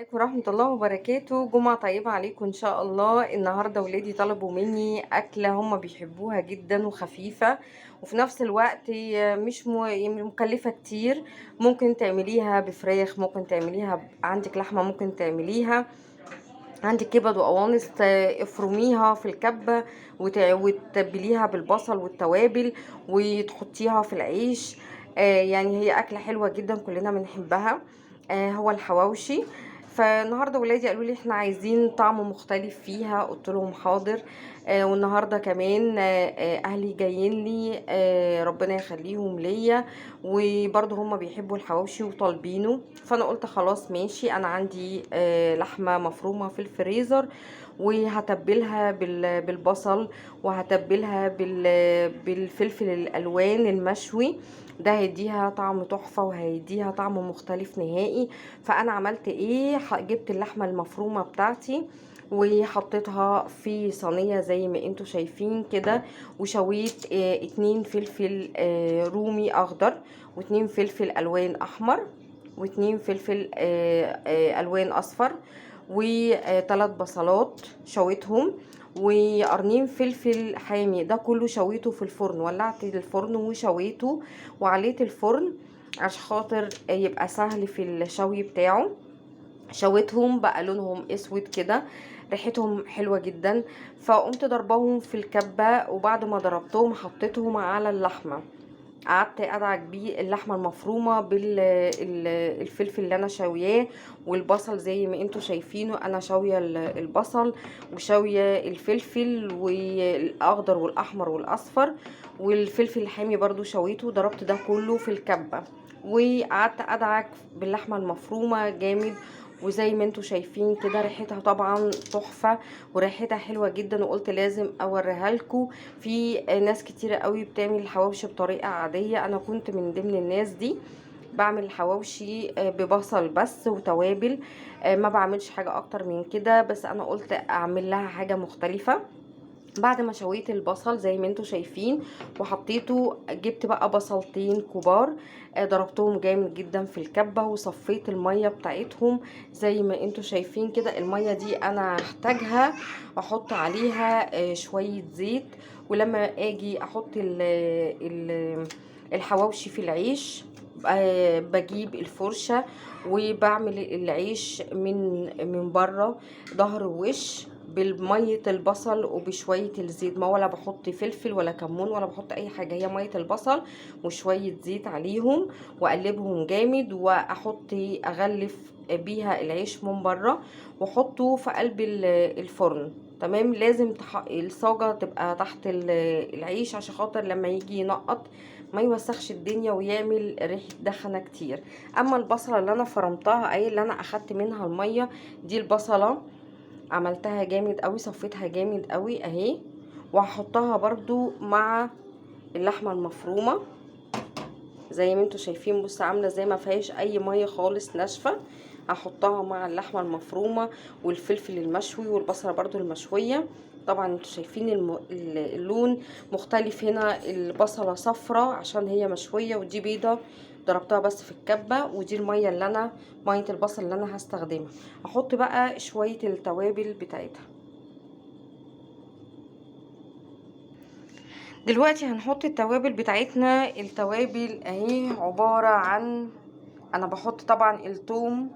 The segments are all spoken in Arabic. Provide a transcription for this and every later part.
عليكم ورحمة الله وبركاته. جمعة طيبة عليكم إن شاء الله. النهاردة ولادي طلبوا مني أكلة هم بيحبوها جدا وخفيفة وفي نفس الوقت مش مكلفة كتير. ممكن تعمليها بفراخ، ممكن تعمليها عندك لحمة، ممكن تعمليها عندك كبد وقوانص، افرميها في الكبة وتتبليها بالبصل والتوابل وتحطيها في العيش. يعني هي أكلة حلوة جدا كلنا بنحبها. هو الحواوشي. فالنهارده ولادي قالوا لي احنا عايزين طعم مختلف فيها، قلت لهم حاضر. والنهارده كمان اهلي جايين لي، ربنا يخليهم ليا، وبرضه هم بيحبوا الحواوشي وطالبينه. فانا قلت خلاص ماشي، انا عندي لحمه مفرومه في الفريزر وهتبلها بالبصل، وهتبلها بالفلفل الالوان المشوي. ده هيديها طعم تحفه وهيديها طعم مختلف نهائي. فانا عملت ايه، جبت اللحمه المفرومه بتاعتي وحطيتها في صينيه زي ما انتوا شايفين كده، وشويت 2 فلفل رومي اخضر، و2 فلفل الوان احمر، و2 فلفل الوان اصفر، و3 بصلات شويتهم، وقرنين فلفل حامي. ده كله شويته في الفرن، ولعت الفرن وشويته وعليت الفرن عشان خاطر يبقى سهل في الشوي بتاعه. شويتهم بقى لونهم اسود كده، ريحتهم حلوة جدا. فقمت ضربهم في الكبة، وبعد ما ضربتهم حطيتهم على اللحمة، قعدت ادعك بيه اللحمه المفرومه بالفلفل اللي انا شاوياه، والبصل زي ما انتوا شايفينه انا شاويه البصل وشاويه الفلفل والاخضر والاحمر والاصفر، والفلفل الحامي برضو شويته. ضربت ده كله في الكبه وقعدت ادعك باللحمه المفرومه جامد. وزي ما انتوا شايفين كده ريحتها طبعا تحفه وريحتها حلوه جدا، وقلت لازم اوريها لكم. في ناس كتيرة قوي بتعمل الحواوشي بطريقة عادية، انا كنت من ضمن الناس دي. بعمل الحواوشي ببصل بس وتوابل، ما بعملش حاجة اكتر من كده، بس انا قلت اعمل لها حاجة مختلفة. بعد ما شويت البصل زي ما انتوا شايفين وحطيته، جبت بقى بصلتين كبار، ضربتهم جامد جدا في الكبة وصفيت المية بتاعتهم زي ما انتوا شايفين كده. المية دي انا هحتاجها احط عليها شوية زيت. ولما اجي احط الحواوشي في العيش، بجيب الفرشة وبعمل العيش من بره ظهر ووش بمية البصل وبشوية الزيت. ما ولا بحط فلفل ولا كمون ولا بحط اي حاجة، هي مية البصل وشوية زيت عليهم، واقلبهم جامد، واحط اغلف بيها العيش من بره واحطه في قلب الفرن. تمام. لازم الصاجة تبقى تحت العيش عشان خاطر لما يجي ينقط ما يوسخش الدنيا ويعمل ريحة دخنة كتير. اما البصلة اللي انا فرمتها، اي اللي انا اخدت منها المية دي، البصلة عملتها جامد قوي، صفيتها جامد قوي اهي، وهحطها برضو مع اللحمه المفرومه زي ما انتوا شايفين. بص عامله زي ما فيهاش اي ميه خالص، ناشفه. هحطها مع اللحمه المفرومه والفلفل المشوي والبصله برضو المشويه. طبعا انتوا شايفين اللون مختلف، هنا البصله صفرة عشان هي مشويه ودي بيضه ضربتها بس في الكبه. ودي الميه اللي انا، ميه البصل اللي انا هستخدمها. احط بقى شويه التوابل بتاعتها. دلوقتي هنحط التوابل بتاعتنا. التوابل اهي عبارة عن، انا بحط طبعا الثوم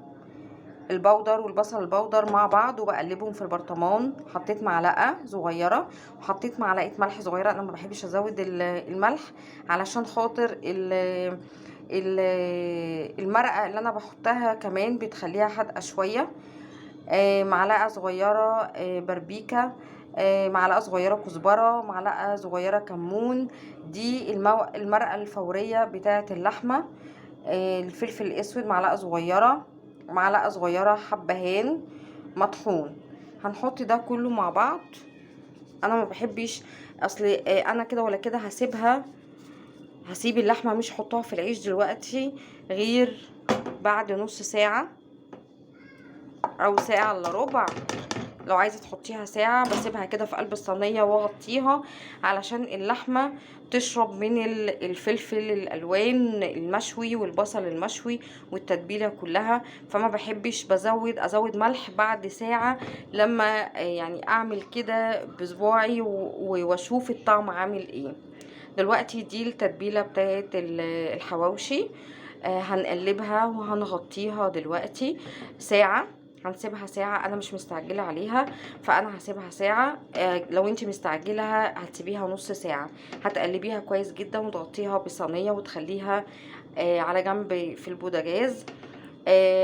البودر والبصل البودر مع بعض وبقلبهم في البرطمان. حطيت معلقة صغيرة وحطيت معلقة ملح صغيرة، انا ما بحبش ازود الملح علشان خاطر المرقة اللي انا بحطها كمان بتخليها حادقة شوية. معلقة صغيرة بربيكا، معلقة صغيرة كزبرة، معلقة صغيرة كمون. دي المرقة الفورية بتاعة اللحمة. الفلفل الاسود معلقة صغيرة، معلقة صغيرة حبهان مطحون. هنحط ده كله مع بعض. انا ما بحبش اصل انا كده ولا كده هسيب اللحمة، مش هحطها في العيش دلوقتي غير بعد نص ساعة او ساعة الا ربع. لو عايزه تحطيها ساعه بسيبها كده في قلب الصينيه واغطيها علشان اللحمه تشرب من الفلفل الالوان المشوي والبصل المشوي والتتبيله كلها. فما بحبش ازود ملح بعد ساعه، لما يعني اعمل كده بصباعي واشوف الطعم عامل ايه. دلوقتي دي التتبيله بتاعت الحواوشي. هنقلبها وهنغطيها دلوقتي ساعه. هنسيبها ساعة، انا مش مستعجلة عليها فانا هسيبها ساعة. لو انت مستعجلة هتسيبيها نص ساعة. هتقلبيها كويس جدا وتغطيها بصينية وتخليها على جنب في البوتاجاز.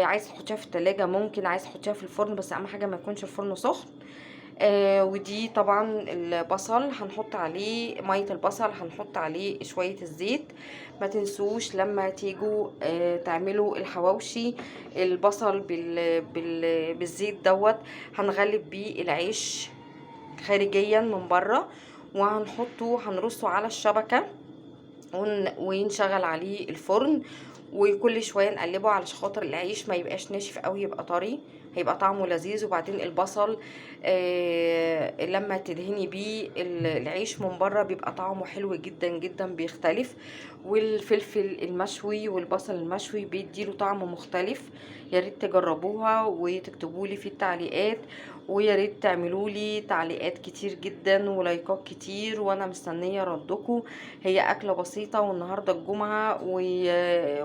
عايز تحطيها في التلاجة ممكن، عايز تحطيها في الفرن، بس اهم حاجة ما يكونش الفرن سخن. ودي طبعا البصل هنحط عليه مية البصل، هنحط عليه شوية الزيت. ما تنسوش لما تيجوا تعملوا الحواوشي البصل بالزيت دوت. هنغلب بيه العيش خارجيا من بره، هنرصه على الشبكة ونشغل عليه الفرن، وكل شويه نقلبه علشان خاطر العيش ما يبقاش ناشف قوي، يبقى طري، هيبقى طعمه لذيذ. وبعدين البصل لما تدهني بيه العيش من بره بيبقى طعمه حلو جدا جدا، بيختلف. والفلفل المشوي والبصل المشوي بيديله طعم مختلف. يا ريت تجربوها وتكتبوا لي في التعليقات، ويا ريت تعملوا لي تعليقات كتير جدا ولايكات كتير، وانا مستنيه ردكم. هي اكله بسيطه والنهارده الجمعه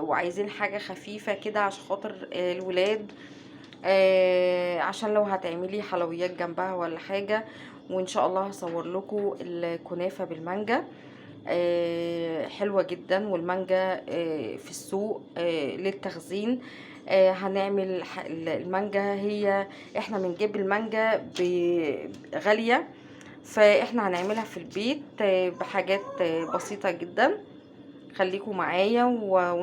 وعايزين حاجه خفيفه كده عشان خاطر الولاد، عشان لو هتعملي حلويات جنبها ولا حاجه. وان شاء الله هصور لكم الكنافه بالمانجا، حلوه جدا. والمانجا في السوق للتخزين. هنعمل المانجا، هي احنا بنجيب المانجا غاليه، فاحنا هنعملها في البيت بحاجات بسيطه جدا. خليكم معايا